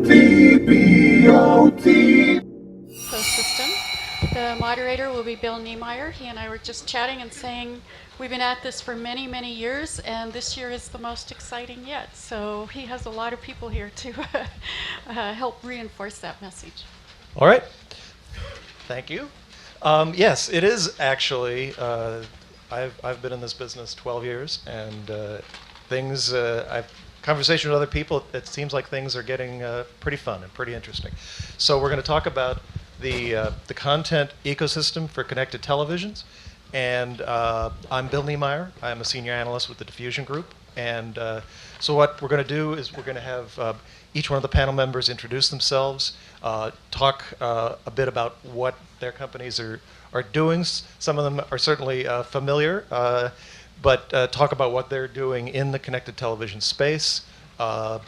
TVOT. System. The moderator will be Bill Niemeyer. He and I were just chatting and saying we've been at this for many, many years, and this year is the most exciting yet. So he has a lot of people here to help reinforce that message. All right. Thank you. Yes, it is actually. I've been in this business 12 years, and I've conversation with other people. It seems like things are getting pretty fun and pretty interesting. So we're going to talk about the content ecosystem for connected televisions, and I'm Bill Niemeyer. I'm a senior analyst with the Diffusion Group, and so what we're going to do is we're going to have each one of the panel members introduce themselves, talk a bit about what their companies are doing. Some of them are certainly familiar, but talk about what they're doing in the connected television space. I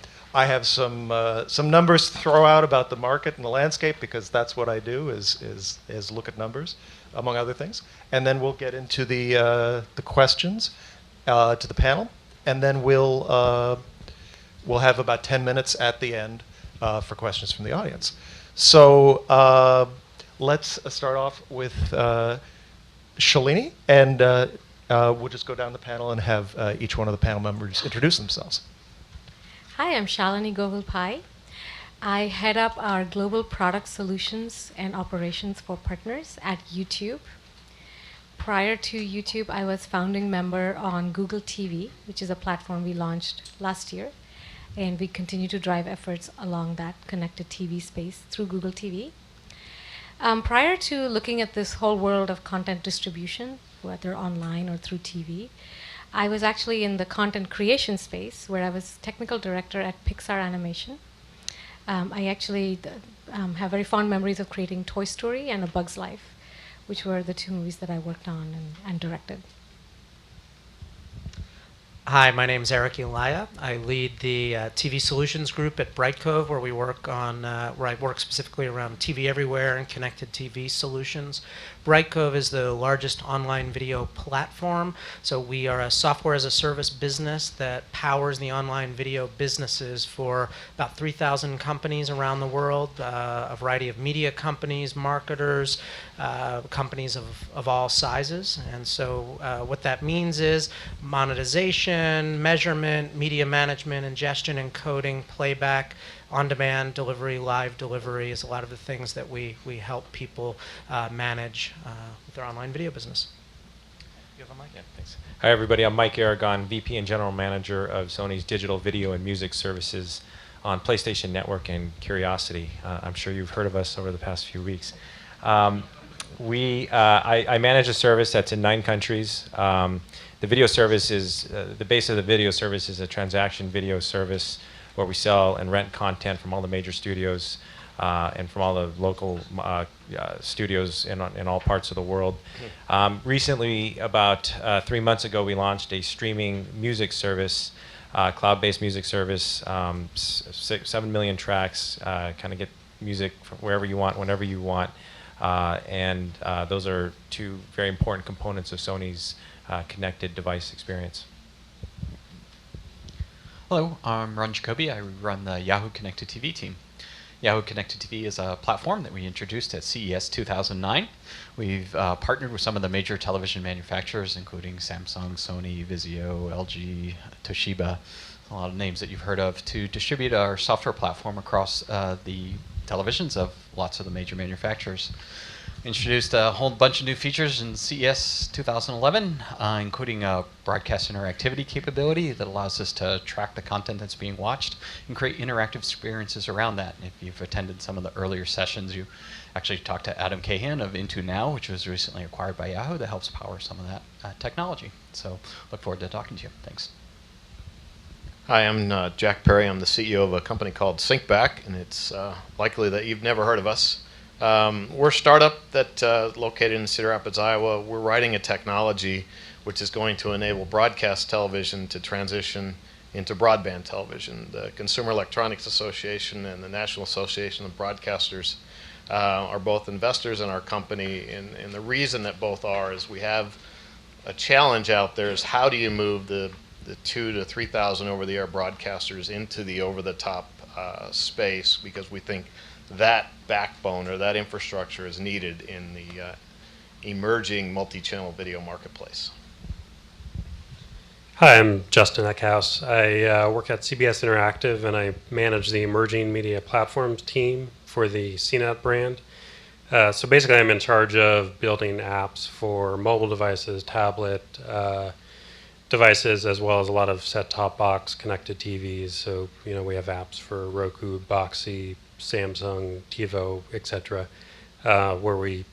have some numbers to throw out about the market and the landscape, because that's what I do is look at numbers, among other things. And then we'll get into the questions to the panel, and then we'll have about 10 minutes at the end for questions from the audience. So let's start off with Shalini, and we'll just go down the panel and have each one of the panel members introduce themselves. Hi, I'm Shalini Govil-Pai. I head up our global product solutions and operations for partners at YouTube. Prior to YouTube, I was founding member on Google TV, which is a platform we launched last year. And we continue to drive efforts along that connected TV space through Google TV. Prior to looking at this whole world of content distribution, whether online or through TV, I was actually in the content creation space, where I was technical director at Pixar Animation. I actually have very fond memories of creating Toy Story and A Bug's Life, which were the two movies that I worked on and directed. Hi, my name is Eric Ilaya. I lead the TV Solutions Group at Brightcove, where I work specifically around TV Everywhere and connected TV solutions. Brightcove is the largest online video platform, so we are a software as a service business that powers the online video businesses for about 3,000 companies around the world, a variety of media companies, marketers, companies of all sizes. And so what that means is monetization, measurement, media management, ingestion, encoding, playback, on-demand delivery, live delivery is a lot of the things that we help people manage with their online video business. You have a mic? Yeah, thanks. Hi, everybody. I'm Mike Aragon, VP and General Manager of Sony's Digital Video and Music Services on PlayStation Network and Curiosity. I'm sure you've heard of us over the past few weeks. I manage a service that's in 9 countries. The video service is, the base of the video service is a transaction video service where we sell and rent content from all the major studios and from all the local studios in all parts of the world. Recently, about 3 months ago, we launched a streaming music service, cloud-based music service, 7 million tracks, kind of get music from wherever you want, whenever you want. And those are 2 very important components of Sony's connected device experience. Hello, I'm Ron Jacoby. I run the Yahoo Connected TV team. Yahoo Connected TV is a platform that we introduced at CES 2009. We've partnered with some of the major television manufacturers, including Samsung, Sony, Vizio, LG, Toshiba, a lot of names that you've heard of, to distribute our software platform across the televisions of lots of the major manufacturers. Introduced a whole bunch of new features in CES 2011, including a broadcast interactivity capability that allows us to track the content that's being watched and create interactive experiences around that. And if you've attended some of the earlier sessions, you actually talked to Adam Cahan of Into Now, which was recently acquired by Yahoo, that helps power some of that technology. So look forward to talking to you. Thanks. Hi, I'm Jack Perry. I'm the CEO of a company called SyncBack, and it's likely that you've never heard of us. We're a startup that's located in Cedar Rapids, Iowa. We're writing a technology which is going to enable broadcast television to transition into broadband television. The Consumer Electronics Association and the National Association of Broadcasters are both investors in our company, and the reason that both are is we have a challenge out there is how do you move the the 2,000 to 3,000 over-the-air broadcasters into the over-the-top space, because we think that backbone or that infrastructure is needed in the emerging multi-channel video marketplace. Hi, I'm Justin Eckhouse. I work at CBS Interactive, and I manage the emerging media platforms team for the CNET brand. So basically, I'm in charge of building apps for mobile devices, tablet devices, as well as a lot of set-top box connected TVs. So we have apps for Roku, Boxy, Samsung, TiVo, etc. Where we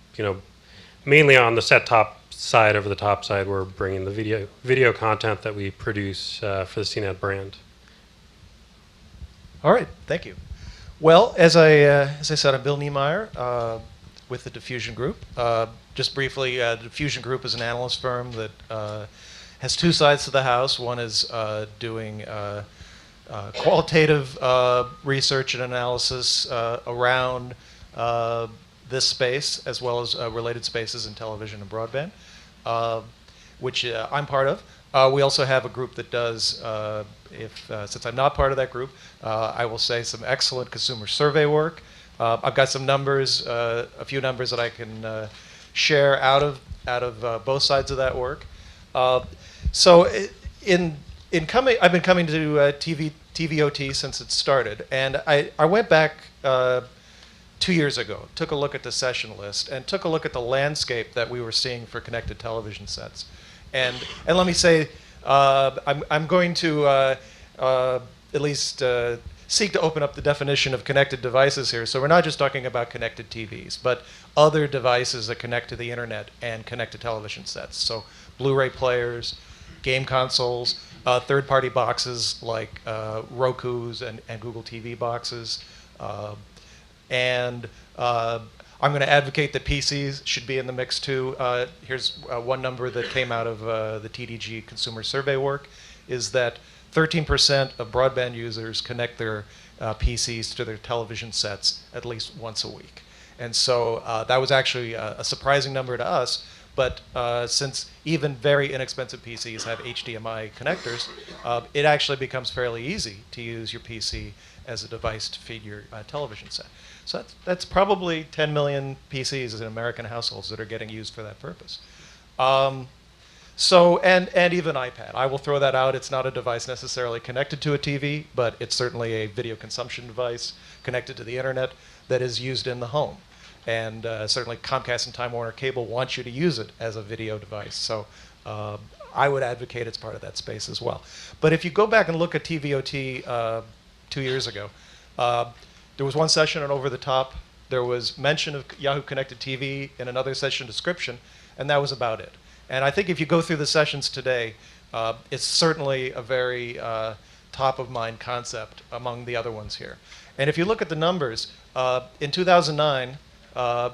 mainly on the set-top side, over the top side, we're bringing the video content that we produce for the CNET brand. All right, thank you. Well, as I said, I'm Bill Niemeyer with the Diffusion Group. Just briefly, the Diffusion Group is an analyst firm that has two sides to the house. One is doing qualitative research and analysis around this space, as well as related spaces in television and broadband, which I'm part of. We also have a group that does, since I'm not part of that group, I will say some excellent consumer survey work. I've got some numbers, a few numbers that I can share out of both sides of that work. So I've been coming to TVOT since it started, and I went back 2 years ago, took a look at the session list, and took a look at the landscape that we were seeing for connected television sets. And let me say, I'm going to at least seek to open up the definition of connected devices here. So we're not just talking about connected TVs, but other devices that connect to the internet and connect to television sets. So Blu-ray players, game consoles, third-party boxes like Roku's and Google TV boxes. And I'm going to advocate that PCs should be in the mix too. Here's one number that came out of the TDG consumer survey work, is that 13% of broadband users connect their PCs to their television sets at least once a week. And so that was actually a surprising number to us. But since even very inexpensive PCs have HDMI connectors, it actually becomes fairly easy to use your PC as a device to feed your television set. So that's probably 10 million PCs in American households that are getting used for that purpose. So and even iPad. I will throw that out. It's not a device necessarily connected to a TV, but it's certainly a video consumption device connected to the internet that is used in the home. And certainly Comcast and Time Warner Cable want you to use it as a video device. So I would advocate it's part of that space as well. But if you go back and look at TVOT 2 years ago, there was one session on over the top. There was mention of Yahoo Connected TV in another session description, and that was about it. And I think if you go through the sessions today, it's certainly a very top-of-mind concept among the other ones here. And if you look at the numbers, in 2009,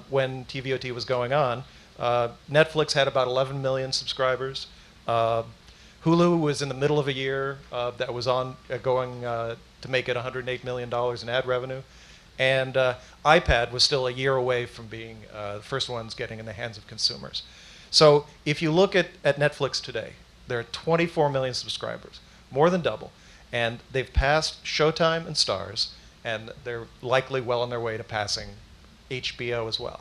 when TVOT was going on, Netflix had about 11 million subscribers. Hulu was in the middle of a year that was on going to make it $108 million in ad revenue. And iPad was still a year away from being the first ones getting in the hands of consumers. So if you look at Netflix today, there are 24 million subscribers, more than double. And they've passed Showtime and Starz, and they're likely well on their way to passing HBO as well.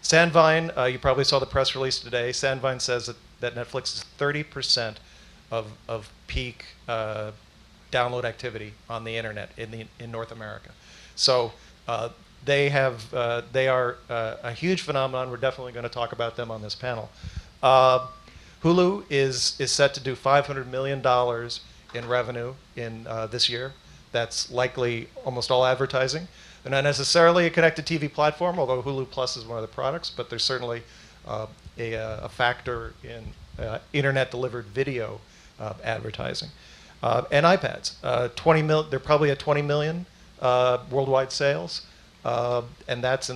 Sandvine, you probably saw the press release today. Sandvine says that Netflix is 30% of peak download activity on the internet in North America. So they are a huge phenomenon. We're definitely going to talk about them on this panel. Hulu is set to do $500 million in revenue in this year. That's likely almost all advertising. They're not necessarily a connected TV platform, although Hulu Plus is one of the products, but there's certainly a factor in internet-delivered video advertising. And iPads, they're probably at 20 million worldwide sales, and that's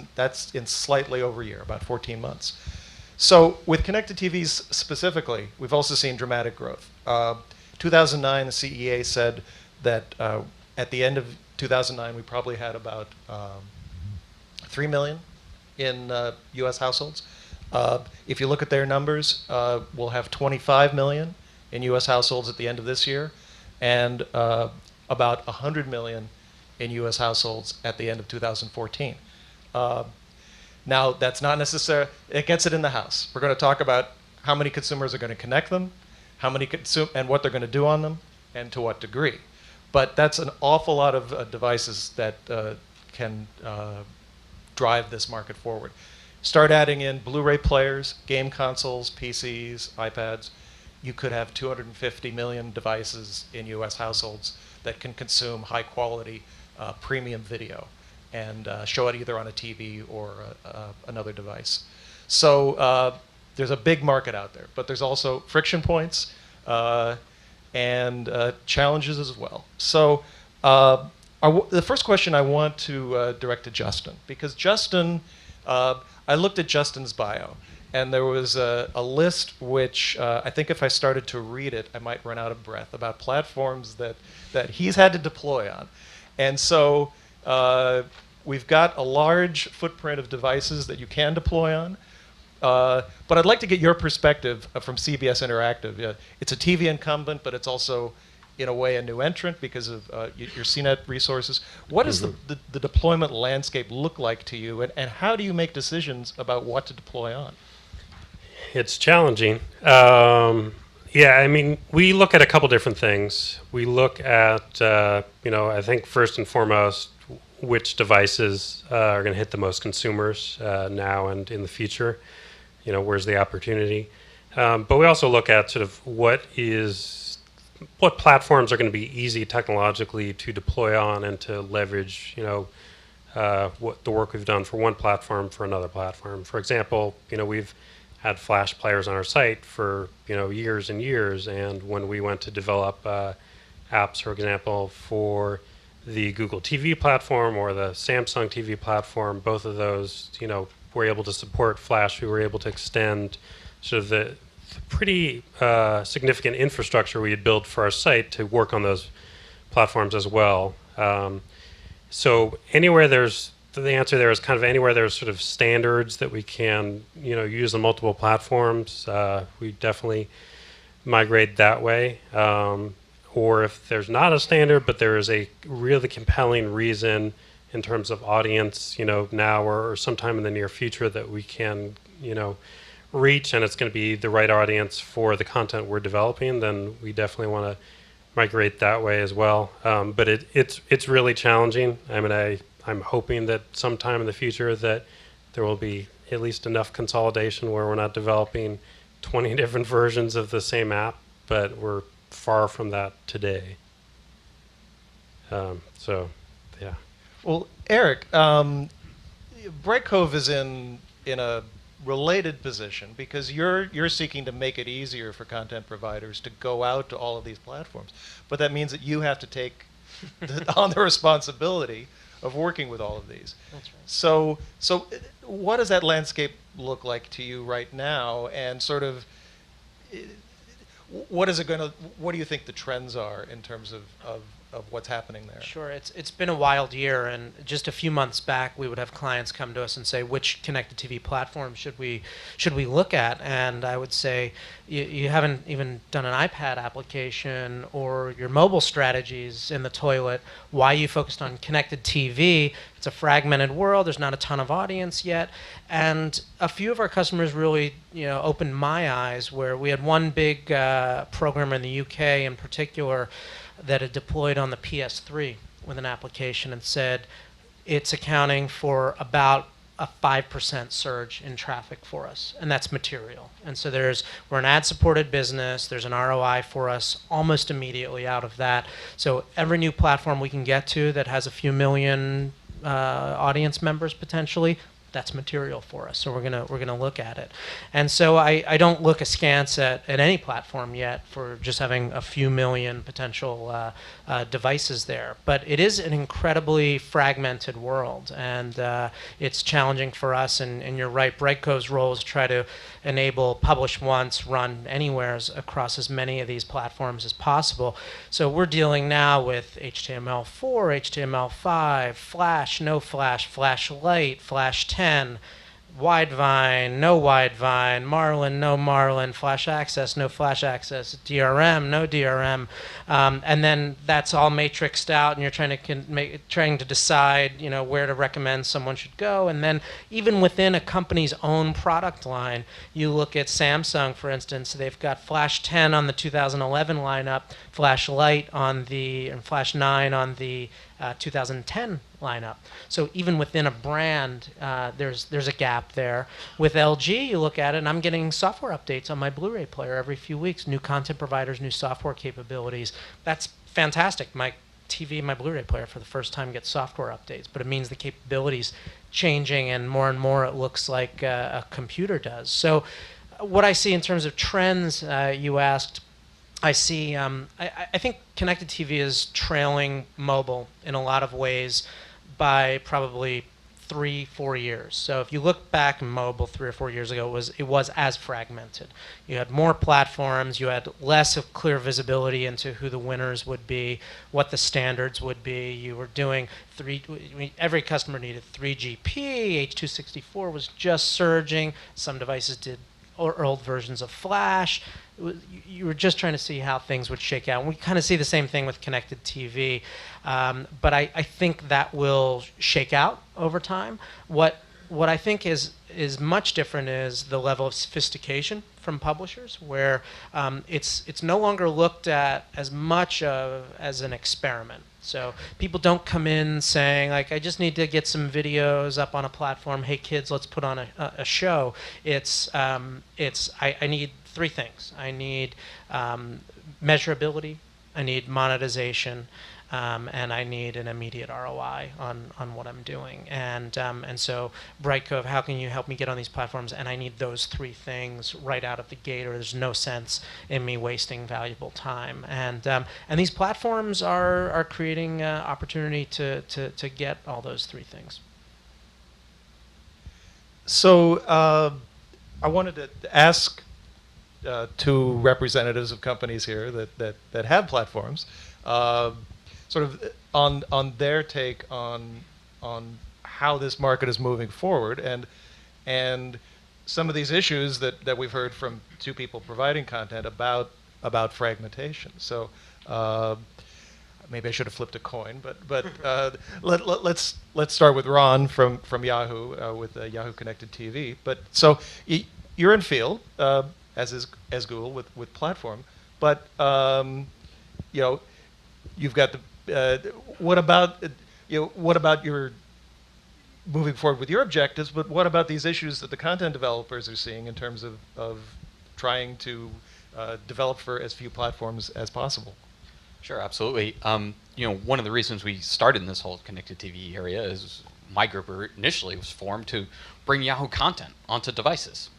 in slightly over a year, about 14 months. So with connected TVs specifically, we've also seen dramatic growth. 2009, the CEA said that at the end of 2009, we probably had about 3 million in US households. If you look at their numbers, we'll have 25 million in U.S. households at the end of this year, and about 100 million in U.S. households at the end of 2014. Now, that's not necessary. It gets it in the house. We're going to talk about how many consumers are going to connect them, how many consume, and what they're going to do on them, and to what degree. But that's an awful lot of devices that can drive this market forward. Start adding in Blu-ray players, game consoles, PCs, iPads. You could have 250 million devices in U.S. households that can consume high-quality premium video and show it either on a TV or another device. So there's a big market out there, but there's also friction points and challenges as well. So the first question I want to direct to Justin, because Justin, I looked at Justin's bio, and there was a list which I think if I started to read it, I might run out of breath, about platforms that he's had to deploy on. And so we've got a large footprint of devices that you can deploy on. But I'd like to get your perspective from CBS Interactive. It's a TV incumbent, but it's also, in a way, a new entrant because of your CNET resources. What does the deployment landscape look like to you, and how do you make decisions about what to deploy on? It's challenging. Yeah, I mean, we look at a couple different things. We look at, I think first and foremost, which devices are going to hit the most consumers now and in the future. Where's the opportunity? But we also look at sort of what platforms are going to be easy technologically to deploy on and to leverage, what the work we've done for one platform for another platform. For example, we've had Flash players on our site for, years and years. And when we went to develop apps, for example, for the Google TV platform or the Samsung TV platform, both of those, were able to support Flash. We were able to extend sort of the pretty significant infrastructure we had built for our site to work on those platforms as well. So the answer there is kind of anywhere there's sort of standards that we can, use on multiple platforms. We definitely migrate that way. Or if there's not a standard, but there is a really compelling reason in terms of audience, now or sometime in the near future that we can, reach, and it's going to be the right audience for the content we're developing, then we definitely want to migrate that way as well. But it's really challenging. I mean, I'm hoping that sometime in the future that there will be at least enough consolidation where we're not developing 20 different versions of the same app, but we're far from that today. So, yeah. Well, Eric, Bright Cove is in a related position because you're seeking to make it easier for content providers to go out to all of these platforms, but that means that you have to take on the responsibility of working with all of these. That's right. So what does that landscape look like to you right now, and sort of what do you think the trends are in terms of what's happening there? Sure, it's been a wild year, and just a few months back, we would have clients come to us and say, which connected TV platform should we look at? And I would say, you haven't even done an iPad application, or your mobile strategies in the toilet. Why you focused on connected TV? It's a fragmented world. There's not a ton of audience yet, and a few of our customers really, opened my eyes. Where we had one big programmer in the UK in particular that had deployed on the PS3 with an application and said it's accounting for about a 5% surge in traffic for us, and that's material. And so we're an ad-supported business. There's an ROI for us almost immediately out of that. So every new platform we can get to that has a few million audience members potentially, that's material for us. So we're gonna look at it. And so I don't look askance at any platform yet for just having a few million potential devices there. But it is an incredibly fragmented world, and it's challenging for us. And you're right, Brightcove's role is to try to enable publish once, run anywheres across as many of these platforms as possible. So we're dealing now with HTML4, HTML5, Flash, no Flash, Flash Lite, Flash 10, Widevine, no Widevine, Marlin, no Marlin, Flash Access, no Flash Access, DRM, no DRM, and then that's all matrixed out, and you're trying to decide, where to recommend someone should go. And then even within a company's own product line, you look at Samsung, for instance. They've got Flash 10 on the 2011 lineup, Flash Lite and Flash 9 on the 2010 lineup. So even within a brand, there's a gap there. With LG, you look at it, and I'm getting software updates on my Blu-ray player every few weeks, new content providers, new software capabilities. That's fantastic. My TV, my Blu-ray player for the first time gets software updates, but it means the capabilities changing, and more it looks like a computer does. So what I see in terms of trends, you asked, I see. I think connected TV is trailing mobile in a lot of ways by probably 3-4 years. So if you look back mobile 3 or 4 years ago, it was as fragmented. You had more platforms. You had less of clear visibility into who the winners would be, what the standards would be. You were doing every customer needed 3GP. H.264 was just surging. Some devices did old versions of Flash. You were just trying to see how things would shake out. And we kind of see the same thing with connected TV. But I think that will shake out over time. What I think is much different is the level of sophistication from publishers, where it's no longer looked at as much as an experiment. So people don't come in saying, like, I just need to get some videos up on a platform. Hey, kids, let's put on a show. I need 3 things. I need measurability, I need monetization, and I need an immediate ROI on what I'm doing. And so Brightcove, how can you help me get on these platforms? And I need those 3 things right out of the gate, or there's no sense in me wasting valuable time. And these platforms are creating opportunity to get all those 3 things. So I wanted to ask 2 representatives of companies here that have platforms, sort of on their take on how this market is moving forward, and some of these issues that we've heard from 2 people providing content about fragmentation. So maybe I should have flipped a coin, but let's start with Ron from Yahoo with Yahoo Connected TV. But so you're in field, as is Google with platform, but you've got the what about your moving forward with your objectives? But what about these issues that the content developers are seeing in terms of trying to develop for as few platforms as possible? Sure, absolutely. One of the reasons we started in this whole connected TV area is my group initially was formed to bring Yahoo content onto devices.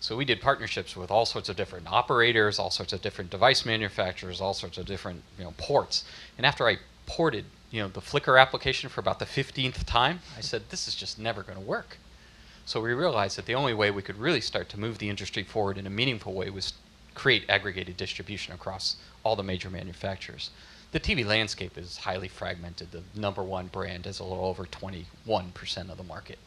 So we did partnerships with all sorts of different operators, all sorts of different device manufacturers, all sorts of different ports. And after I ported the Flickr application for about the 15th time, I said, this is just never going to work. So we realized that the only way we could really start to move the industry forward in a meaningful way was create aggregated distribution across all the major manufacturers. The TV landscape is highly fragmented. The #1 brand has a little over 21% of the market.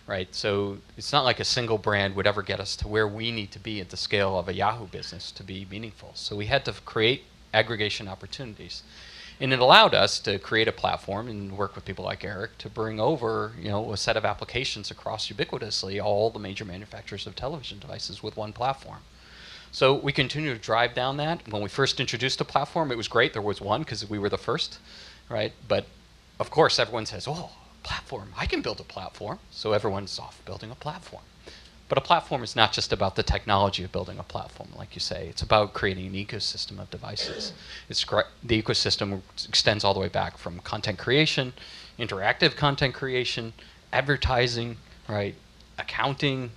Right, so it's not like a single brand would ever get us to where we need to be at the scale of a Yahoo business to be meaningful. So we had to create aggregation opportunities. And it allowed us to create a platform and work with people like Eric to bring over a set of applications across ubiquitously all the major manufacturers of television devices with one platform. So we continue to drive down that. When we first introduced the platform, it was great. There was one because we were the first, right? But of course, everyone says, oh, platform, I can build a platform. So everyone's off building a platform. But a platform is not just about the technology of building a platform, like you say. It's about creating an ecosystem of devices. The ecosystem extends all the way back from content creation, interactive content creation, advertising, right, accounting,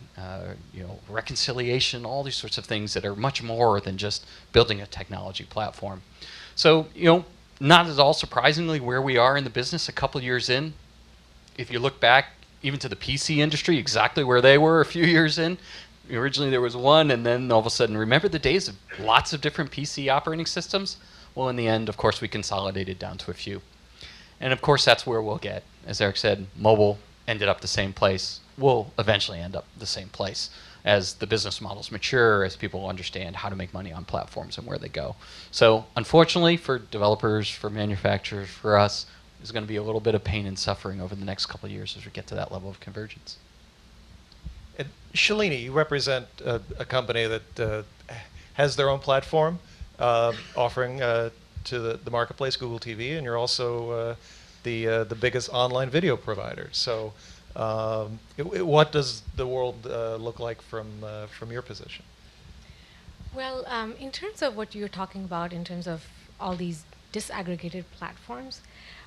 reconciliation, all these sorts of things that are much more than just building a technology platform. So, not at all surprisingly, where we are in the business a couple years in, if you look back even to the PC industry, exactly where they were a few years in, originally there was one, and then all of a sudden, remember the days of lots of different PC operating systems? Well, in the end, of course, we consolidated down to a few. And of course, that's where we'll get. As Eric said, mobile ended up the same place. we'll eventually end up the same place as the business models mature, as people understand how to make money on platforms and where they go. So unfortunately for developers, for manufacturers, for us, there's going to be a little bit of pain and suffering over the next couple of years as we get to that level of convergence. And Shalini, you represent a company that has their own platform offering to the marketplace, Google TV, and you're also the biggest online video provider. So what does the world look like from your position? Well, in terms of what you're talking about, in terms of all these disaggregated platforms,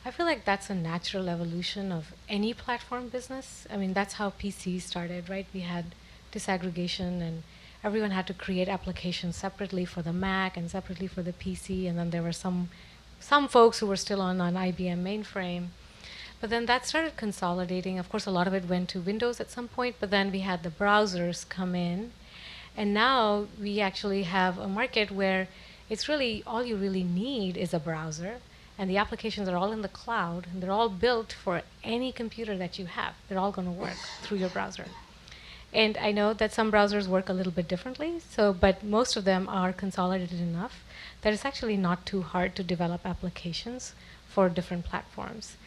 I feel like that's a natural evolution of any platform business. I mean, that's how PC started, right? We had disaggregation, and everyone had to create applications separately for the Mac and separately for the PC, and then there were some folks who were still on an IBM mainframe. But then that started consolidating. Of course, a lot of it went to Windows at some point, but then we had the browsers come in. And now we actually have a market where it's really, all you really need is a browser. And the applications are all in the cloud, and they're all built for any computer that you have. They're all going to work through your browser. And I know that some browsers work a little bit differently, but most of them are consolidated enough that it's actually not too hard to develop applications for different platforms.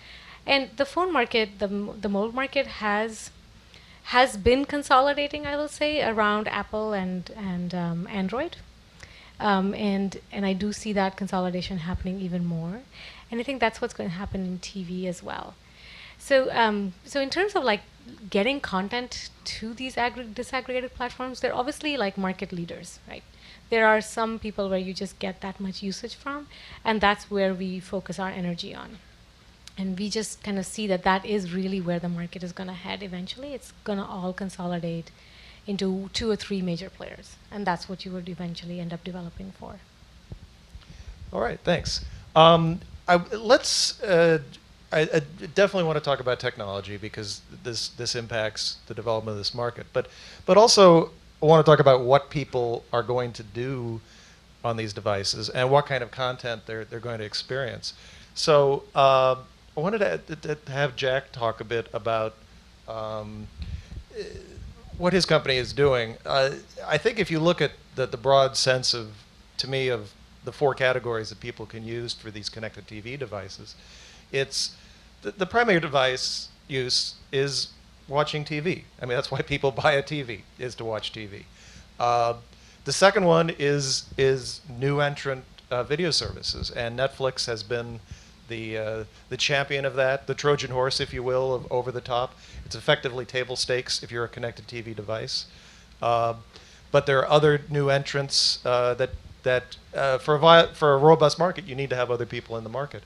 And the phone market, the mobile market has been consolidating, I will say, around Apple and Android. And I do see that consolidation happening even more. And I think that's what's going to happen in TV as well. So in terms of like getting content to these disaggregated platforms, they're obviously like market leaders, right? There are some people where you just get that much usage from, and that's where we focus our energy on. And we just kind of see that that is really where the market is going to head eventually. It's going to all consolidate into 2 or 3 major players. And that's what you would eventually end up developing for. All right, thanks. I definitely want to talk about technology because this impacts the development of this market. But also I want to talk about what people are going to do on these devices and what kind of content they're going to experience. So I wanted to have Jack talk a bit about what his company is doing. I think if you look at the broad sense of the 4 categories that people can use for these connected TV devices, it's the primary device use is watching TV. I mean, that's why people buy a TV, is to watch TV. The second one is new entrant video services, and Netflix has been the champion of that, the Trojan horse, if you will, of over the top. It's effectively table stakes if you're a connected TV device. But there are other new entrants that for a robust market, you need to have other people in the market.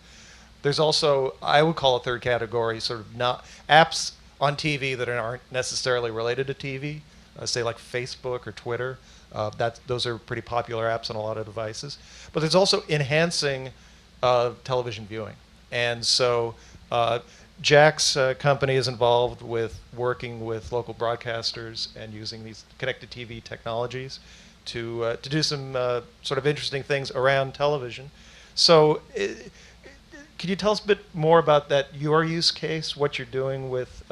There's also, I would call a third category, sort of not apps on TV that aren't necessarily related to TV, say like Facebook or Twitter. Those are pretty popular apps on a lot of devices. But there's also enhancing television viewing. And so Jack's company is involved with working with local broadcasters and using these connected TV technologies to do some sort of interesting things around television. So could you tell us a bit more about that, your use case, what you're doing with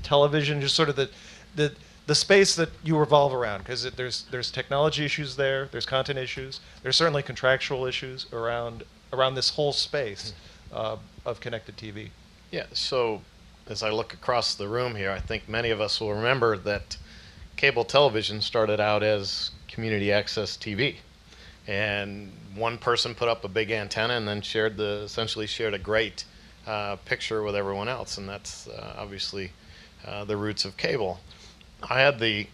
television, just sort of the space that you revolve around? Because there's technology issues there, there's content issues, there's certainly contractual issues around this whole space of connected TV. Yeah, so as I look across the room here, I think many of us will remember that cable television started out as community access TV. And one person put up a big antenna and then essentially shared a great picture with everyone else, and that's obviously the roots of cable. I had the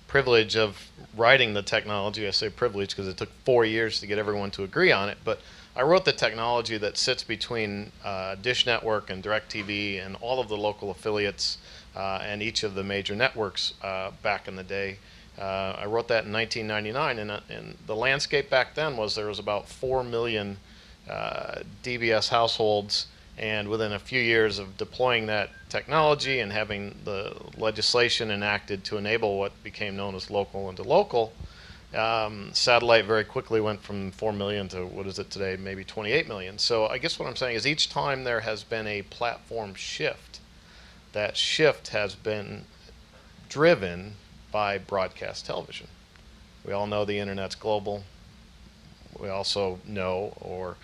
privilege of writing the technology. I say privilege because it took 4 years to get everyone to agree on it, but I wrote the technology that sits between Dish Network and DirecTV and all of the local affiliates and each of the major networks back in the day. I wrote that in 1999, and the landscape back then was there was about 4 million DBS households, and within a few years of deploying that technology and having the legislation enacted to enable what became known as local into local, satellite very quickly went from 4 million to, what is it today, maybe 28 million. So I guess what I'm saying is each time there has been a platform shift, that shift has been driven by broadcast television. We all know the internet's global. We also know or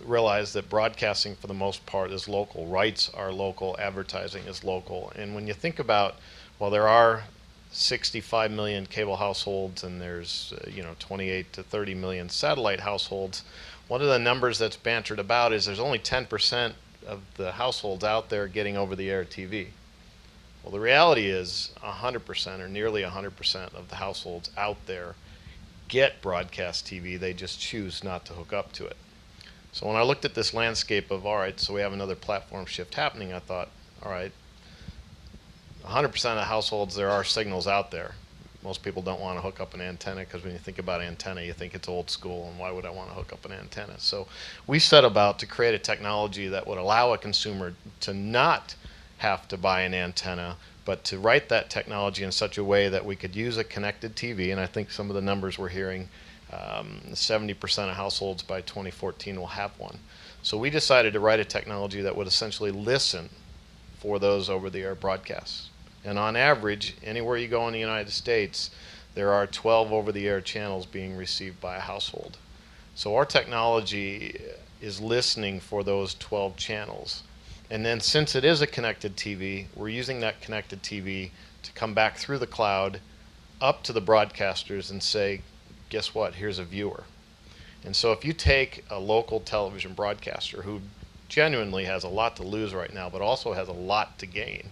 realize that broadcasting for the most part is local. Rights are local, advertising is local. And when you think about, well, there are 65 million cable households and there's 28 to 30 million satellite households. One of the numbers that's bantered about is there's only 10% of the households out there getting over-the-air TV. Well, the reality is 100% or nearly 100% of the households out there get broadcast TV. They just choose not to hook up to it. So when I looked at this landscape of, all right, so we have another platform shift happening, I thought, all right, 100% of the households, there are signals out there. Most people don't want to hook up an antenna because when you think about antenna, you think it's old school, and why would I want to hook up an antenna? So we set about to create a technology that would allow a consumer to not have to buy an antenna, but to write that technology in such a way that we could use a connected TV, and I think some of the numbers we're hearing, 70% of households by 2014 will have one. So we decided to write a technology that would essentially listen for those over-the-air broadcasts. And on average, anywhere you go in the United States, there are 12 over-the-air channels being received by a household. So our technology is listening for those 12 channels. And then since it is a connected TV, we're using that connected TV to come back through the cloud up to the broadcasters and say, guess what, here's a viewer. And so if you take a local television broadcaster who genuinely has a lot to lose right now, but also has a lot to gain,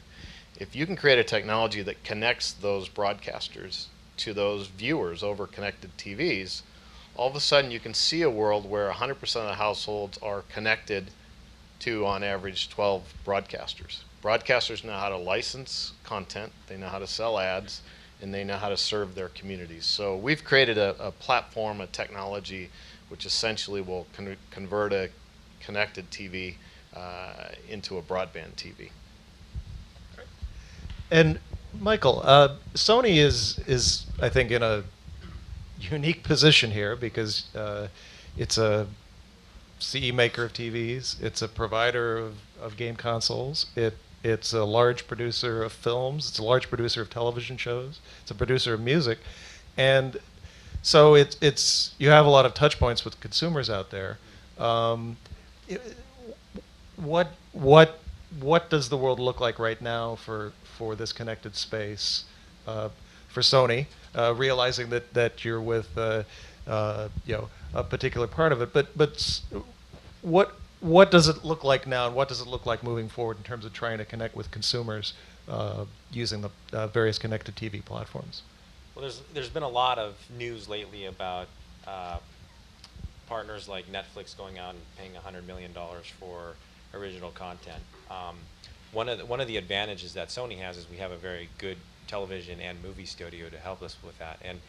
if you can create a technology that connects those broadcasters to those viewers over connected TVs, all of a sudden you can see a world where 100% of the households are connected to, on average, 12 broadcasters. Broadcasters know how to license content, they know how to sell ads, and they know how to serve their communities. So we've created a platform, a technology, which essentially will convert a connected TV into a broadband TV. And Michael, Sony is I think in a unique position here because it's a CE maker of TVs, it's a provider of game consoles, it's a large producer of films, it's a large producer of television shows, it's a producer of music, and so it's you have a lot of touch points with consumers out there. What does the world look like right now for this connected space for Sony, realizing that you're with a particular part of it, but what does it look like now, and what does it look like moving forward in terms of trying to connect with consumers using the various connected TV platforms? Well, there's been a lot of news lately about partners like Netflix going out and paying $100 million for original content. One of the advantages that Sony has is we have a very good television and movie studio to help us with that. And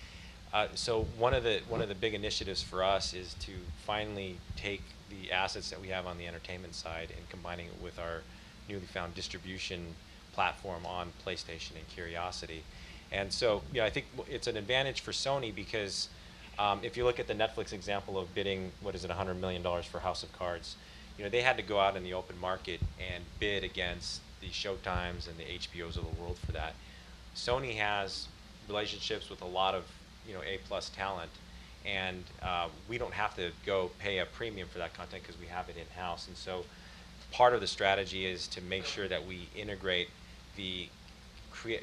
so one of the big initiatives for us is to finally take the assets that we have on the entertainment side and combining it with our newly found distribution platform on PlayStation and Curiosity. And so, I think it's an advantage for Sony because if you look at the Netflix example of bidding, $100 million for House of Cards, they had to go out in the open market and bid against the Showtimes and the HBOs of the world for that. Sony has relationships with a lot of A-plus talent, and we don't have to go pay a premium for that content because we have it in-house. And so part of the strategy is to make sure that we integrate the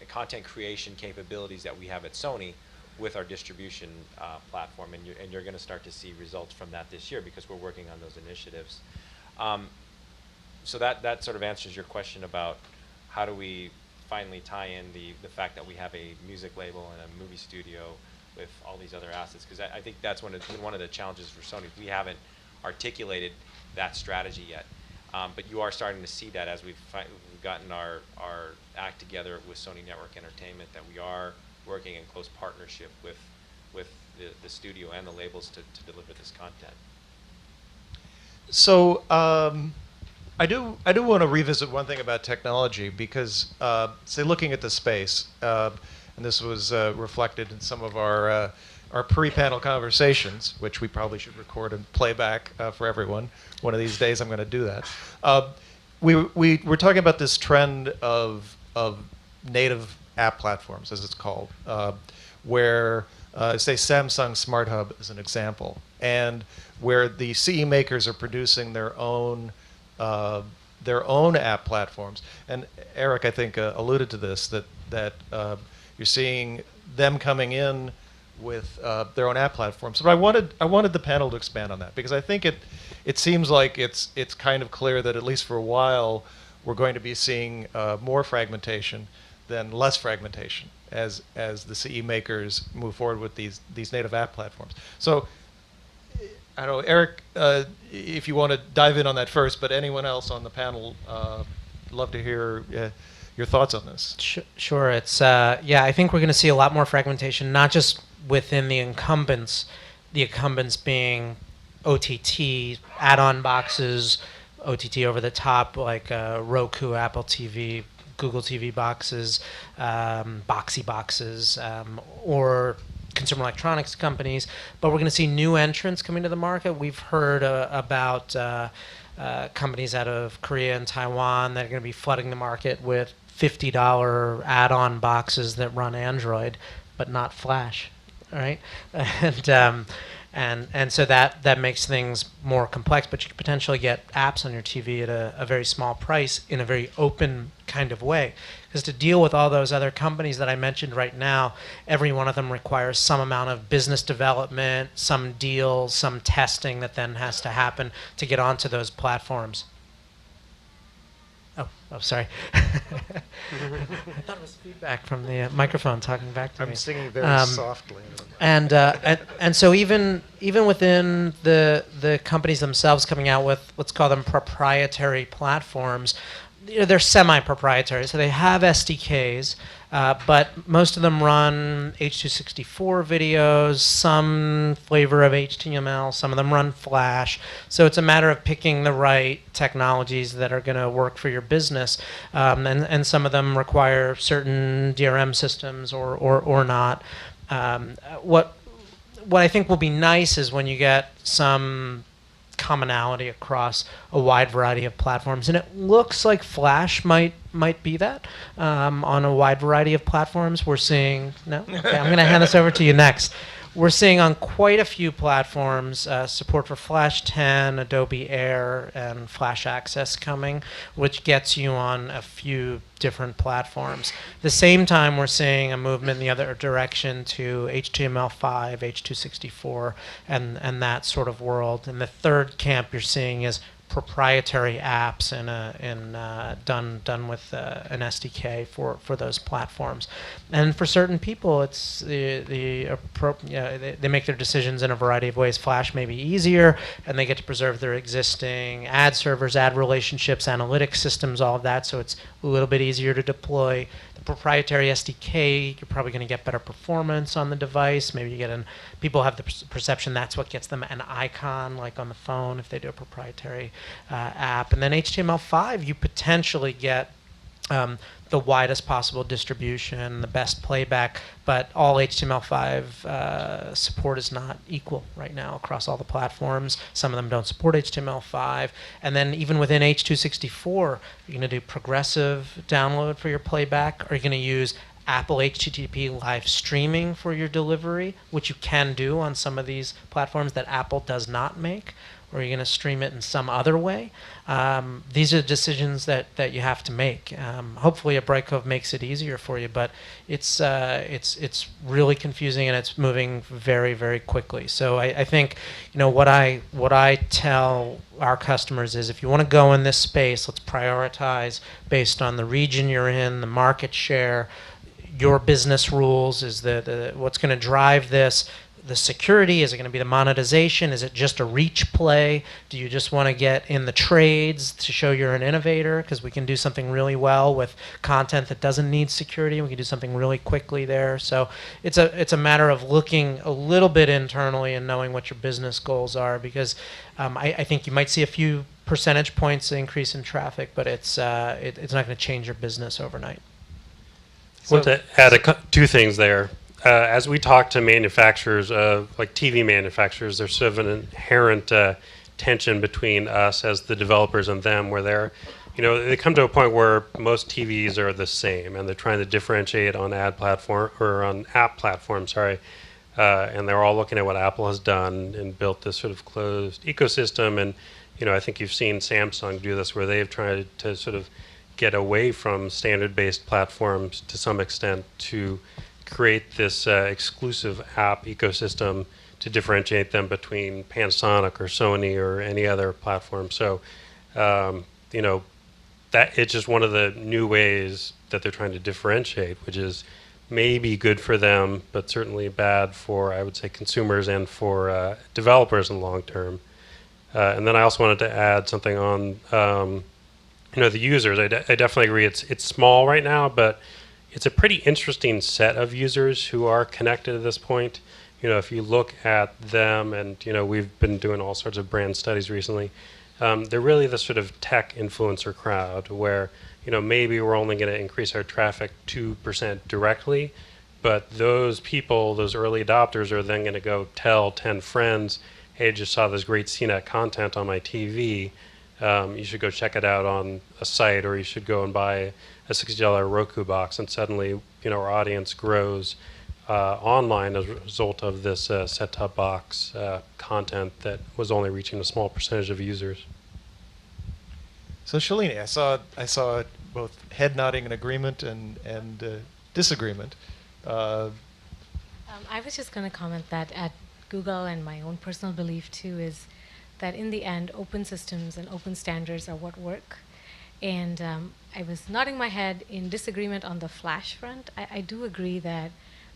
content creation capabilities that we have at Sony with our distribution platform, and you're going to start to see results from that this year because we're working on those initiatives. So that sort of answers your question about how do we finally tie in the fact that we have a music label and a movie studio with all these other assets, because I think that's one of the challenges for Sony. We haven't articulated that strategy yet, but you are starting to see that as we've gotten our act together with Sony Network Entertainment, that we are working in close partnership with the studio and the labels to deliver this content. So I do want to revisit one thing about technology because, say, looking at the space, and this was reflected in some of our pre-panel conversations, which we probably should record and play back for everyone. One of these days I'm going to do that. we're talking about this trend of native app platforms, as it's called, where say Samsung Smart Hub is an example, and where the CE makers are producing their own app platforms. And Eric, I think, alluded to this, that you're seeing them coming in with their own app platforms. But I wanted the panel to expand on that, because I think it seems like it's kind of clear that at least for a while we're going to be seeing more fragmentation than less fragmentation as the CE makers move forward with these native app platforms. So I don't know, Eric, if you want to dive in on that first, but anyone else on the panel, love to hear your thoughts on this. Sure. It's I think we're going to see a lot more fragmentation, not just within the incumbents being OTT add-on boxes, OTT over the top like Roku, Apple TV, Google TV boxes, Boxy boxes, or consumer electronics companies, but we're going to see new entrants coming to the market. We've heard about companies out of Korea and Taiwan that are going to be flooding the market with $50 add-on boxes that run Android, but not Flash. All right, and so that makes things more complex. But you could potentially get apps on your TV at a very small price in a very open kind of way. Because to deal with all those other companies that I mentioned right now, every one of them requires some amount of business development, some deals, some testing that then has to happen to get onto those platforms. Oh, sorry. I thought it was feedback from the microphone talking back to me. I'm singing very softly. And so even within the companies themselves coming out with, let's call them proprietary platforms, they're semi-proprietary, so they have SDKs, but most of them run H.264 videos, some flavor of HTML, some of them run Flash. So it's a matter of picking the right technologies that are going to work for your business, and some of them require certain DRM systems or not. What I think will be nice is when you get some commonality across a wide variety of platforms, and it looks like Flash might be that on a wide variety of platforms. We're seeing no. Okay, I'm going to hand this over to you next. We're seeing on quite a few platforms support for Flash 10, Adobe Air, and Flash Access coming, which gets you on a few different platforms. At the same time, we're seeing a movement in the other direction to HTML5, H.264, and that sort of world. And the third camp you're seeing is proprietary apps done with an SDK for those platforms. And for certain people, it's they make their decisions in a variety of ways. Flash may be easier, and they get to preserve their existing ad servers, ad relationships, analytics systems, all of that, so it's a little bit easier to deploy. The proprietary SDK, you're probably going to get better performance on the device. Maybe you get people have the perception that's what gets them an icon, like on the phone, if they do a proprietary app. And then HTML5, you potentially get the widest possible distribution, the best playback, but all HTML5 support is not equal right now across all the platforms. Some of them don't support HTML5. And then even within H.264, you're going to do progressive download for your playback, or you're going to use Apple HTTP live streaming for your delivery, which you can do on some of these platforms that Apple does not make, or you're going to stream it in some other way. These are decisions that you have to make. Hopefully, a Brightcove makes it easier for you, but it's really confusing, and it's moving very, very quickly. So I think what I tell our customers is, if you want to go in this space, let's prioritize based on the region you're in, the market share, your business rules. Is what's going to drive this? The security? Is it going to be the monetization? Is it just a reach play? Do you just want to get in the trades to show you're an innovator? Because we can do something really well with content that doesn't need security. We can do something really quickly there. So it's a matter of looking a little bit internally and knowing what your business goals are. Because I think you might see a few percentage points increase in traffic, but it's not going to change your business overnight. I want to add two things there. As we talk to manufacturers, like TV manufacturers, there's sort of an inherent tension between us as the developers and them, where they're they come to a point where most TVs are the same, and they're trying to differentiate on ad platform or on app platform. Sorry, and they're all looking at what Apple has done and built this sort of closed ecosystem. And I think you've seen Samsung do this, where they've tried to sort of get away from standard-based platforms to some extent to create this exclusive app ecosystem to differentiate them between Panasonic or Sony or any other platform. So, that it's just one of the new ways that they're trying to differentiate, which is maybe good for them, but certainly bad for, I would say, consumers and for developers in the long term. And then I also wanted to add something on, the users. I definitely agree. It's small right now, but it's a pretty interesting set of users who are connected at this point. If you look at them, and we've been doing all sorts of brand studies recently. They're really the sort of tech influencer crowd where, maybe we're only going to increase our traffic 2% directly, but those people, those early adopters, are then going to go tell 10 friends, hey, I just saw this great CNET content on my TV. You should go check it out on a site, or you should go and buy a $60 Roku box. And suddenly, our audience grows online as a result of this set-top box content that was only reaching a small percentage of users. So Shalini, I saw both head nodding in agreement and disagreement. I was just going to comment that at Google, and my own personal belief too, is that in the end, open systems and open standards are what work. And I was nodding my head in disagreement on the Flash front. I do agree that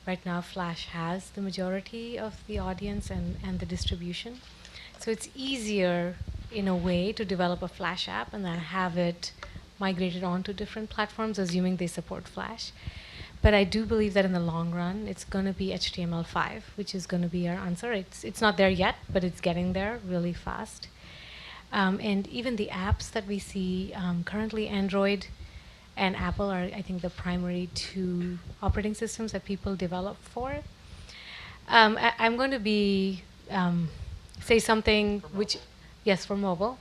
right now Flash has the majority of the audience and the distribution. So it's easier in a way to develop a Flash app and then have it migrated onto different platforms, assuming they support Flash. But I do believe that in the long run, it's going to be HTML5, which is going to be our answer. It's not there yet, but it's getting there really fast. And even the apps that we see currently, Android and Apple are, I think, the primary two operating systems that people develop for. I'm going to say something which, yes, for mobile.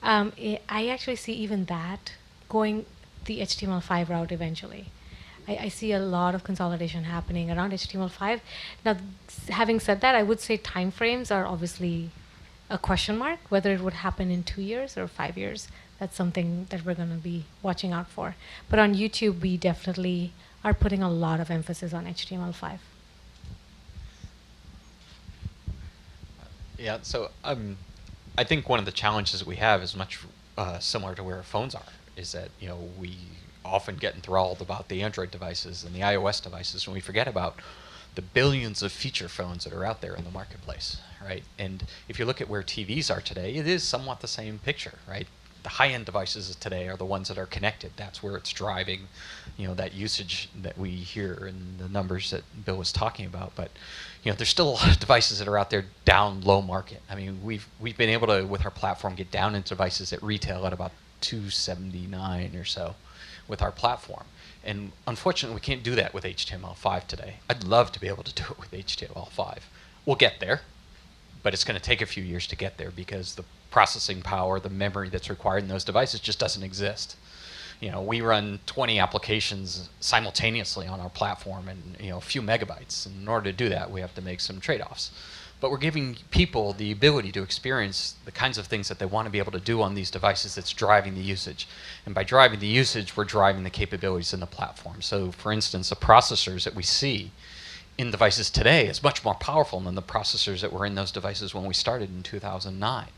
I actually see even that going the HTML5 route eventually. I see a lot of consolidation happening around HTML5. Now, having said that, I would say timeframes are obviously a question mark, whether it would happen in 2 years or 5 years. That's something that we're going to be watching out for. But on YouTube, we definitely are putting a lot of emphasis on HTML5. Yeah, so I think one of the challenges that we have is much similar to where our phones are, is that we often get enthralled about the Android devices and the iOS devices, and we forget about the billions of feature phones that are out there in the marketplace, right? And if you look at where TVs are today, it is somewhat the same picture, right? The high-end devices today are the ones that are connected. That's where it's driving, that usage that we hear and the numbers that Bill was talking about. But there's still a lot of devices that are out there down low market. I mean, we've been able to, with our platform, get down into devices that retail at about $279 or so with our platform. And unfortunately, we can't do that with HTML5 today. I'd love to be able to do it with HTML5. We'll get there, but it's going to take a few years to get there because the processing power, the memory that's required in those devices just doesn't exist. We run 20 applications simultaneously on our platform and a few megabytes. And in order to do that, we have to make some trade-offs. But we're giving people the ability to experience the kinds of things that they want to be able to do on these devices that's driving the usage. And by driving the usage, we're driving the capabilities in the platform. So for instance, the processors that we see in devices today is much more powerful than the processors that were in those devices when we started in 2009.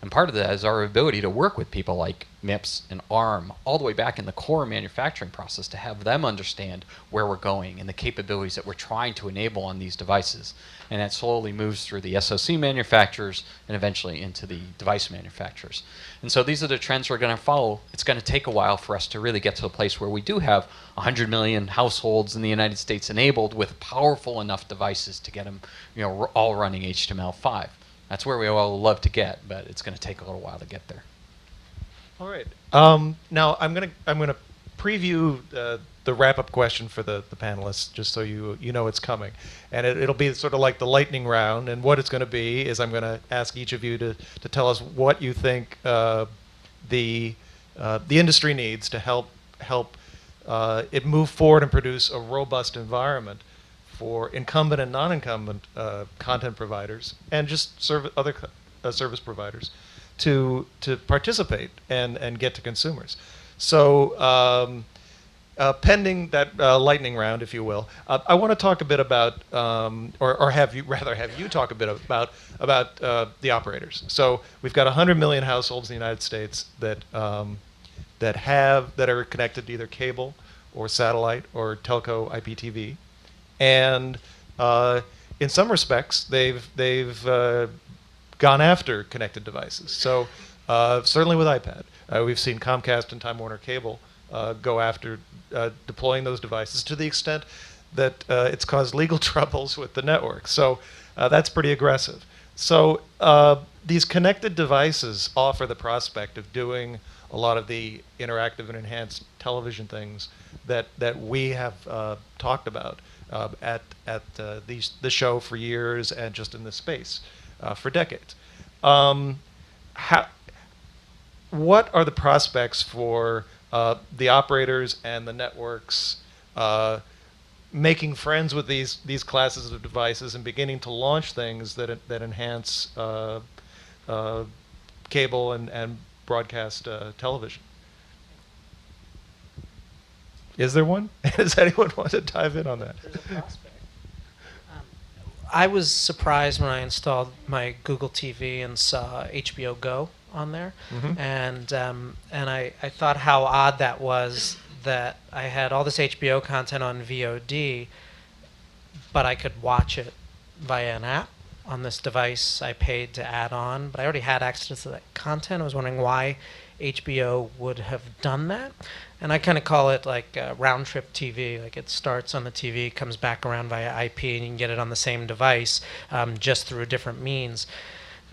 And part of that is our ability to work with people like MIPS and ARM all the way back in the core manufacturing process to have them understand where we're going and the capabilities that we're trying to enable on these devices. And that slowly moves through the SoC manufacturers and eventually into the device manufacturers. And so these are the trends we're going to follow. It's going to take a while for us to really get to a place where we do have 100 million households in the United States enabled with powerful enough devices to get them all running HTML5. That's where we all love to get, but it's going to take a little while to get there. All right. Now I'm gonna preview the wrap-up question for the panelists, just so you know it's coming, and it'll be sort of like the lightning round. And what it's going to be is I'm going to ask each of you to tell us what you think the the industry needs to help it move forward and produce a robust environment for incumbent and non-incumbent content providers and just other service providers to participate and get to consumers. So pending that lightning round, if you will, I want to talk a bit about, or have you talk a bit about the operators. So we've got 100 million households in the United States that are connected to either cable or satellite or telco IPTV, and in some respects they've gone after connected devices. So certainly with iPad, we've seen Comcast and Time Warner Cable go after deploying those devices to the extent that it's caused legal troubles with the network. So that's pretty aggressive. So these connected devices offer the prospect of doing a lot of the interactive and enhanced television things that we have talked about at the show for years and just in this space for decades. What are the prospects for the operators and the networks making friends with these classes of devices and beginning to launch things that enhance cable and broadcast television? Is there one? Does anyone want to dive in on that? There's a prospect. I was surprised when I installed my Google TV and saw HBO Go on there, and I thought how odd that was that I had all this HBO content on VOD, but I could watch it via an app on this device I paid to add on, but I already had access to that content. I was wondering why HBO would have done that. And I kind of call it like round trip TV. Like it starts on the TV, comes back around via IP, and you can get it on the same device just through a different means.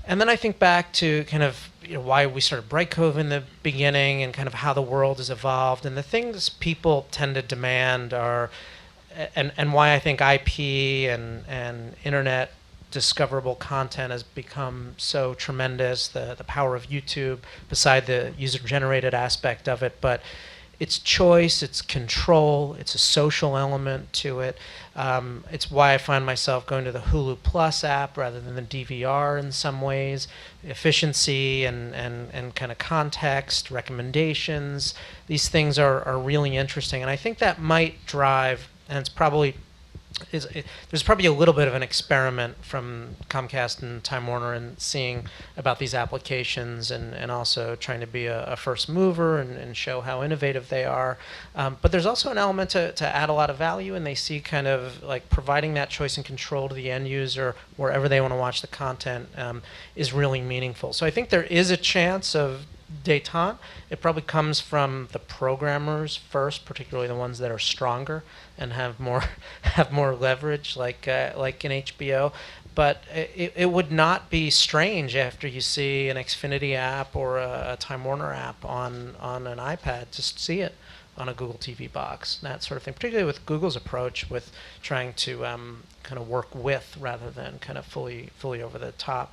And then I think back to kind of why we started Brightcove in the beginning and kind of how the world has evolved. And the things people tend to demand are, and why I think IP and internet discoverable content has become so tremendous, the power of YouTube, beside the user-generated aspect of it, but it's choice, it's control, it's a social element to it. It's why I find myself going to the Hulu Plus app rather than the DVR in some ways. Efficiency and kind of context, recommendations, these things are really interesting. And I think that might drive, and it's probably there's probably a little bit of an experiment from Comcast and Time Warner in seeing about these applications and also trying to be a first mover and show how innovative they are. But there's also an element to add a lot of value, and they see kind of like providing that choice and control to the end user wherever they want to watch the content is really meaningful. So I think there is a chance of détente. It probably comes from the programmers first, particularly the ones that are stronger and have more leverage, like in HBO. But it would not be strange after you see an Xfinity app or a Time Warner app on an iPad to see it on a Google TV box, that sort of thing. Particularly with Google's approach with trying to kind of work with rather than kind of fully over the top.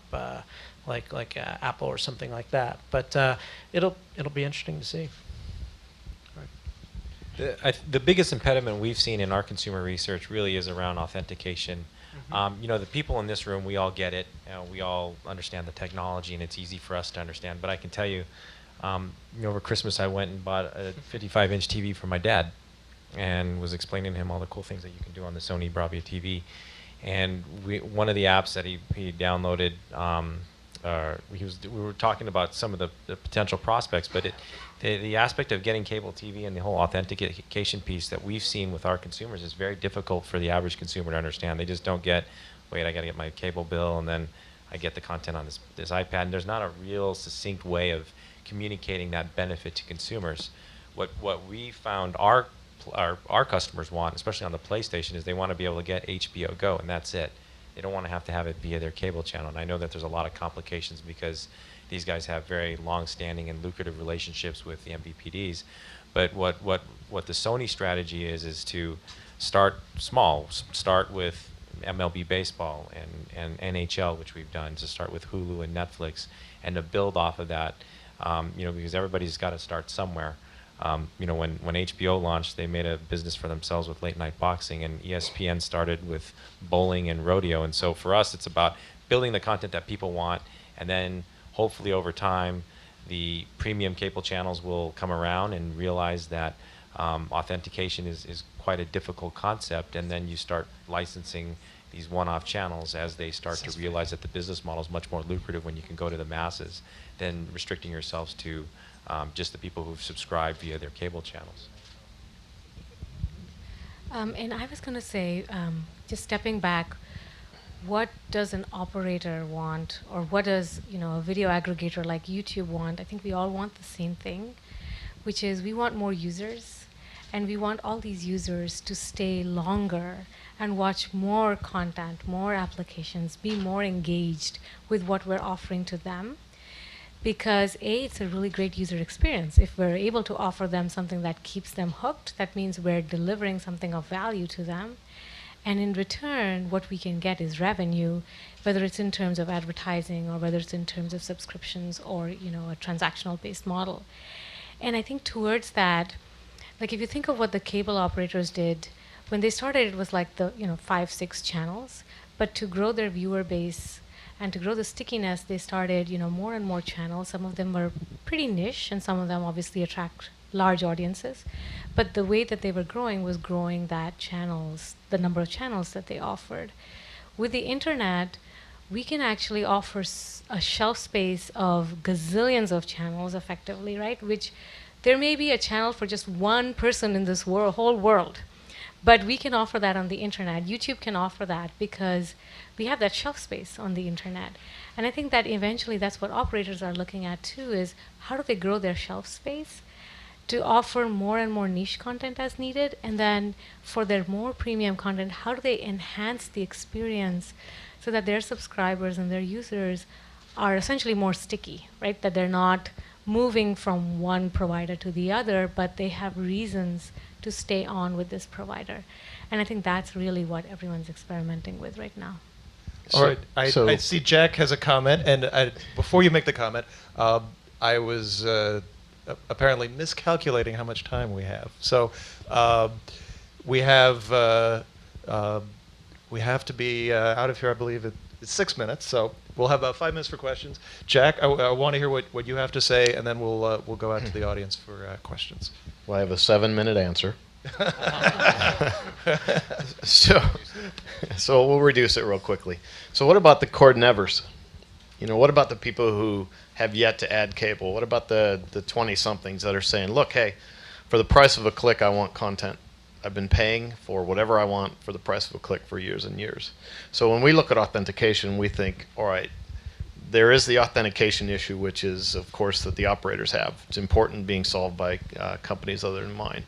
Like Apple or something like that, but it'll be interesting to see. The biggest impediment we've seen in our consumer research really is around authentication. The people in this room, we all get it. We all understand the technology, and it's easy for us to understand. But I can tell you, over Christmas, I went and bought a 55-inch TV for my dad, and was explaining to him all the cool things that you can do on the Sony Bravia TV. And one of the apps that he downloaded. We were talking about some of the potential prospects, but the aspect of getting cable TV and the whole authentication piece that we've seen with our consumers is very difficult for the average consumer to understand. They just don't get, wait, I got to get my cable bill, and then I get the content on this iPad. And there's not a real succinct way of communicating that benefit to consumers. What we found our customers want, especially on the PlayStation, is they want to be able to get HBO Go, and that's it. They don't want to have it via their cable channel. And I know that there's a lot of complications because these guys have very long-standing and lucrative relationships with the MVPDs. But what the Sony strategy is to start small. Start with MLB baseball and NHL, which we've done, to start with Hulu and Netflix, and to build off of that. because everybody's got to start somewhere. When HBO launched, they made a business for themselves with late night boxing, and ESPN started with bowling and rodeo. And so for us, it's about building the content that people want, and then hopefully over time, the premium cable channels will come around and realize that authentication is quite a difficult concept, and then you start licensing these one-off channels as they start to realize that the business model is much more lucrative when you can go to the masses than restricting yourselves to just the people who've subscribed via their cable channels. And I was going to say, just stepping back, what does an operator want, or what does a video aggregator like YouTube want? I think we all want the same thing, which is we want more users, and we want all these users to stay longer and watch more content, more applications, be more engaged with what we're offering to them. Because it's a really great user experience. If we're able to offer them something that keeps them hooked, that means we're delivering something of value to them. And in return, what we can get is revenue, whether it's in terms of advertising or whether it's in terms of subscriptions or a transactional-based model. And I think towards that, like if you think of what the cable operators did, when they started, it was like the 5-6 channels. But to grow their viewer base and to grow the stickiness, they started, more and more channels. Some of them were pretty niche, and some of them obviously attract large audiences. But the way that they were growing was growing the number of channels that they offered. With the internet, we can actually offer a shelf space of gazillions of channels effectively, right? Which there may be a channel for just one person in this whole world. But we can offer that on the internet. YouTube can offer that because we have that shelf space on the internet. And I think that eventually that's what operators are looking at too, is how do they grow their shelf space to offer more and more niche content as needed, and then for their more premium content, how do they enhance the experience so that their subscribers and their users are essentially more sticky, right? That they're not moving from one provider to the other, but they have reasons to stay on with this provider. And I think that's really what everyone's experimenting with right now. All right. I see Jack has a comment, and before you make the comment, I was apparently miscalculating how much time we have. So we have to be out of here, I believe, it's 6 minutes. So we'll have about 5 minutes for questions. Jack, I want to hear what you have to say, and then we'll go out to the audience for questions. Well, I have a 7-minute answer. So we'll reduce it real quickly. So what about the cord nevers? What about the people who have yet to add cable? What about the 20-somethings that are saying, look, hey, for the price of a click, I want content. I've been paying for whatever I want for the price of a click for years and years. So when we look at authentication, we think, all right, there is the authentication issue, which is, of course, that the operators have. It's important, being solved by companies other than mine.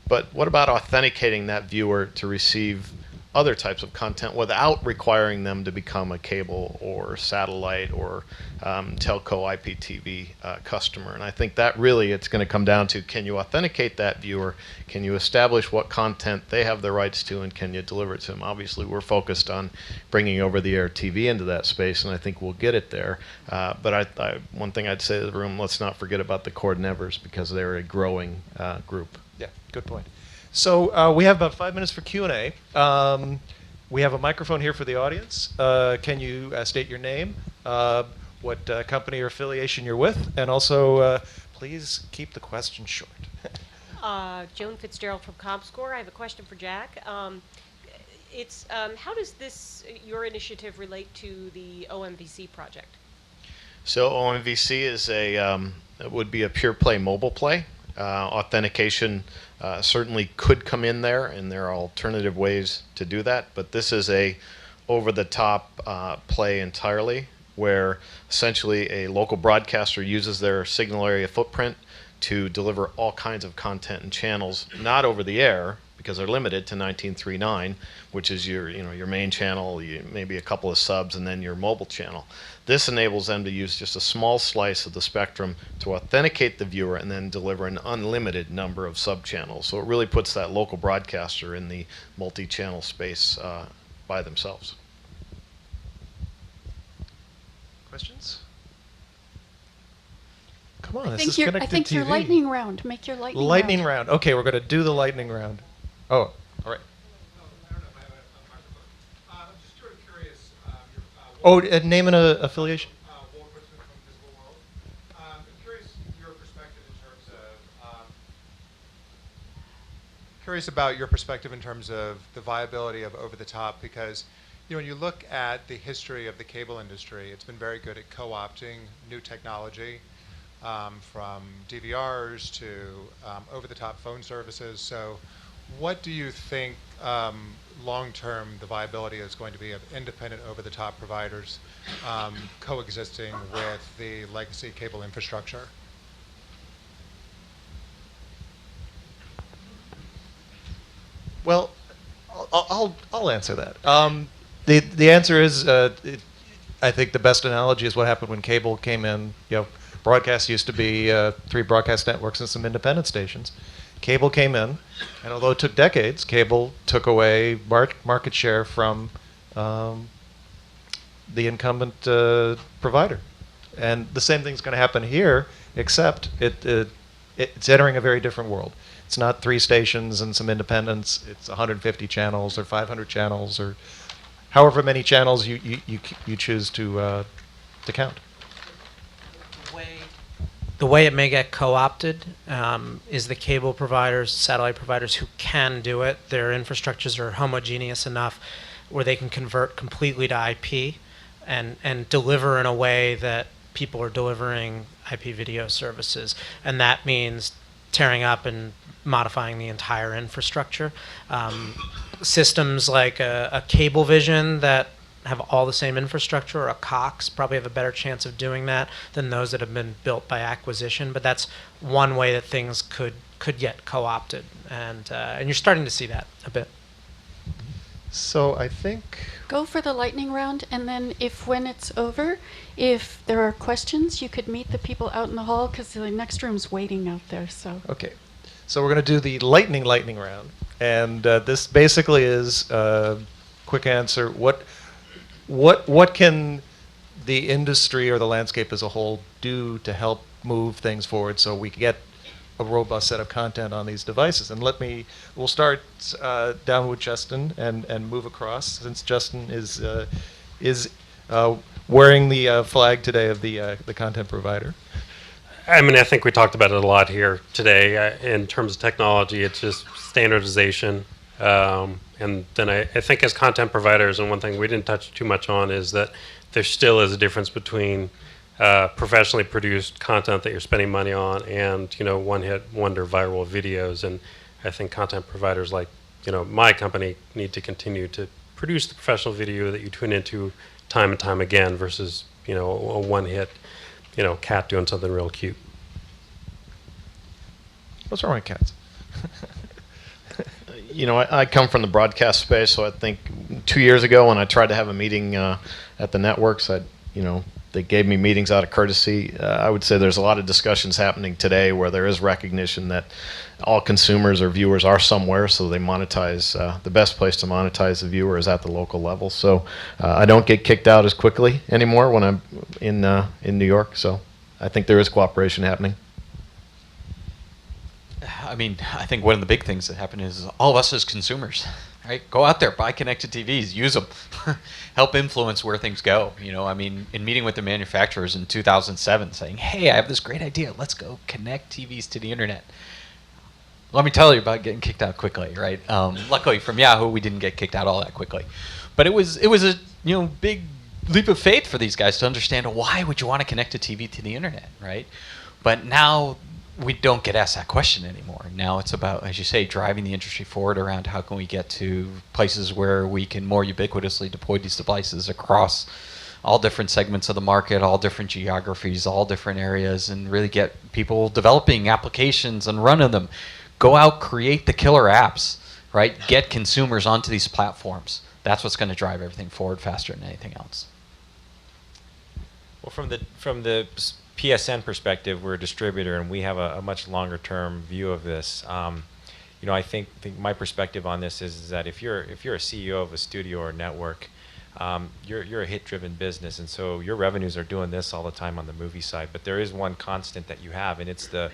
But what about authenticating that viewer to receive other types of content without requiring them to become a cable or satellite or telco IPTV customer? And I think that really it's going to come down to, can you authenticate that viewer? Can you establish what content they have the rights to, and can you deliver it to them? Obviously, we're focused on bringing over-the-air TV into that space, and I think we'll get it there. But one thing I'd say to the room, let's not forget about the cord nevers, because they're a growing group. Yeah, good point. So we have about 5 minutes for Q&A. We have a microphone here for the audience. Can you state your name, what company or affiliation you're with, and also please keep the question short. Joan Fitzgerald from ComScore. I have a question for Jack. How does your initiative relate to the OMVC project? So OMVC is would be a pure play mobile play. Authentication certainly could come in there, and there are alternative ways to do that, but this is a over-the-top play entirely, where essentially a local broadcaster uses their signal area footprint to deliver all kinds of content and channels, not over the air, because they're limited to 1939, which is your main channel, maybe a couple of subs, and then your mobile channel. This enables them to use just a small slice of the spectrum to authenticate the viewer and then deliver an unlimited number of sub-channels. So it really puts that local broadcaster in the multi-channel space by themselves. Questions? Come on, I this think is your, connected I think TV. your lightning round. Make your lightning Lightning round. round. Okay, we're going to do the lightning round. Oh, all right. Oh, name and affiliation. Curious about your perspective in terms of the viability of over-the-top, because when you look at the history of the cable industry, it's been very good at co-opting new technology, from DVRs to over-the-top phone services. So what do you think long-term the viability is going to be of independent over-the-top providers coexisting with the legacy cable infrastructure? Well, I'll answer that. The answer is, I think the best analogy is what happened when cable came in. Broadcast used to be 3 broadcast networks and some independent stations. Cable came in, and although it took decades, cable took away market share from the incumbent provider. And the same thing's going to happen here, except it's entering a very different world. It's not 3 stations and some independents. It's 150 channels or 500 channels or however many channels you choose to count. The way it may get co-opted is the cable providers, satellite providers who can do it. Their infrastructures are homogeneous enough where they can convert completely to IP and deliver in a way that people are delivering IP video services. And that means tearing up and modifying the entire infrastructure. Systems like a Cablevision that have all the same infrastructure, or a Cox probably have a better chance of doing that than those that have been built by acquisition. But that's one way that things could get co-opted, and you're starting to see that a bit. So I think Go for the lightning round, and then when it's over, if there are questions, you could meet the people out in the hall because the next room's waiting out there. So okay. So we're going to do the lightning round, and this basically is quick answer. What can the industry or the landscape as a whole do to help move things forward so we can get a robust set of content on these devices? And we'll start down with Justin and move across, since Justin is wearing the flag today of the content provider. I mean, I think we talked about it a lot here today. In terms of technology, it's just standardization. And then I think as content providers, and one thing we didn't touch too much on is that there still is a difference between professionally produced content that you're spending money on and, one-hit wonder viral videos. And I think content providers like, my company need to continue to produce the professional video that you tune into time and time again versus, a one-hit, cat doing something real cute. What's wrong with cats? I come from the broadcast space, so I think 2 years ago when I tried to have a meeting at the networks, they gave me meetings out of courtesy. I would say there's a lot of discussions happening today where there is recognition that all consumers or viewers are somewhere, so they monetize. The best place to monetize the viewer is at the local level. So I don't get kicked out as quickly anymore when I'm in New York. So I think there is cooperation happening. I mean, I think one of the big things that happen is all of us as consumers, right? Go out there, buy connected TVs, use them, help influence where things go. In meeting with the manufacturers in 2007, saying, "Hey, I have this great idea. Let's go connect TVs to the internet." Let me tell you about getting kicked out quickly, right? Luckily, from Yahoo, we didn't get kicked out all that quickly, but it was a big leap of faith for these guys to understand why would you want to connect a TV to the internet, right? But now we don't get asked that question anymore. Now it's about, as you say, driving the industry forward around how can we get to places where we can more ubiquitously deploy these devices across all different segments of the market, all different geographies, all different areas, and really get people developing applications and running them. Go out, create the killer apps, right? Get consumers onto these platforms. That's what's going to drive everything forward faster than anything else. Well, from the PSN perspective, we're a distributor, and we have a much longer term view of this. I think my perspective on this is that if you're a CEO of a studio or network, you're a hit-driven business, and so your revenues are doing this all the time on the movie side. But there is one constant that you have, and it's the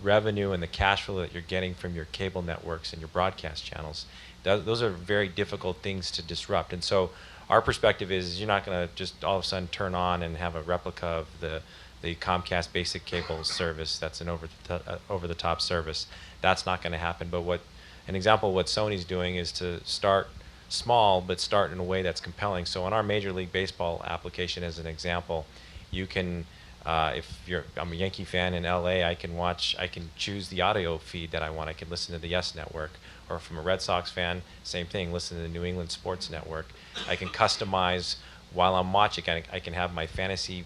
revenue and the cash flow that you're getting from your cable networks and your broadcast channels. Those are very difficult things to disrupt. And so our perspective is you're not going to just all of a sudden turn on and have a replica of the Comcast basic cable service that's an over-the-top service. That's not going to happen. But an example of what Sony's doing is to start small, but start in a way that's compelling. So on our Major League Baseball application, as an example, you can, if I'm a Yankee fan in LA, I can choose the audio feed that I want. I can listen to the Yes Network. Or from a Red Sox fan, same thing, listen to the New England Sports Network. I can customize while I'm watching. I can have my fantasy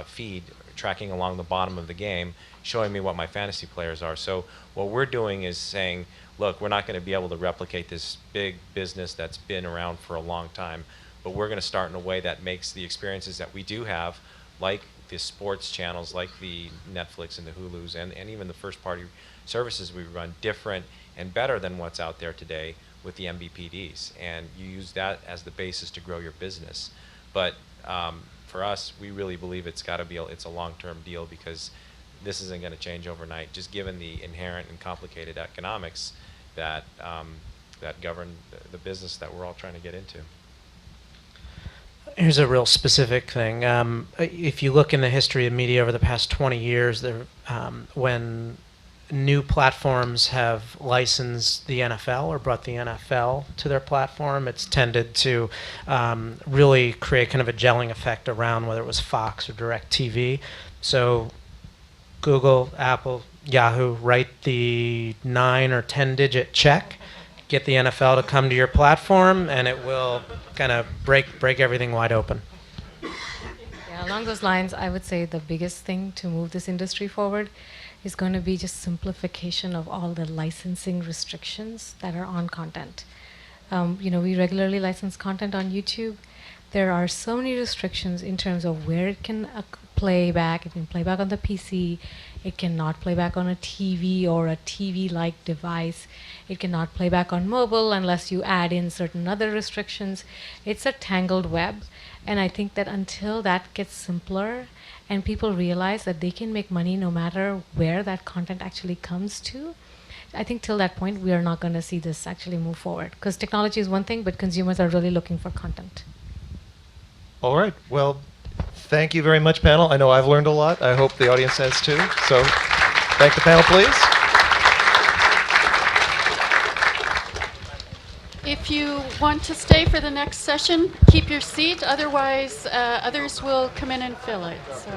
feed tracking along the bottom of the game, showing me what my fantasy players are. So what we're doing is saying, look, we're not going to be able to replicate this big business that's been around for a long time, but we're going to start in a way that makes the experiences that we do have, like the sports channels, like the Netflix and the Hulus, and even the first-party services we run, different and better than what's out there today with the MVPDs. And you use that as the basis to grow your business. But for us, we really believe it's a long-term deal, because this isn't going to change overnight, just given the inherent and complicated economics that govern the business that we're all trying to get into. Here's a real specific thing. If you look in the history of media over the past 20 years, when new platforms have licensed the NFL or brought the NFL to their platform, it's tended to really create kind of a gelling effect around whether it was Fox or DirecTV. So Google, Apple, Yahoo, write the 9 or 10-digit check, get the NFL to come to your platform, and it will kind of break everything wide open. Yeah, along those lines, I would say the biggest thing to move this industry forward is going to be just simplification of all the licensing restrictions that are on content. We regularly license content on YouTube. There are so many restrictions in terms of where it can play back. It can play back on the PC. It cannot play back on a TV or a TV-like device. It cannot play back on mobile unless you add in certain other restrictions. It's a tangled web. And I think that until that gets simpler and people realize that they can make money no matter where that content actually comes to, I think till that point we are not going to see this actually move forward. Because technology is one thing, but consumers are really looking for content. All right. Well, thank you very much, panel. I know I've learned a lot. I hope the audience has too. So thank the panel, please. If you want to stay for the next session, keep your seat. Otherwise, others will come in and fill it. So.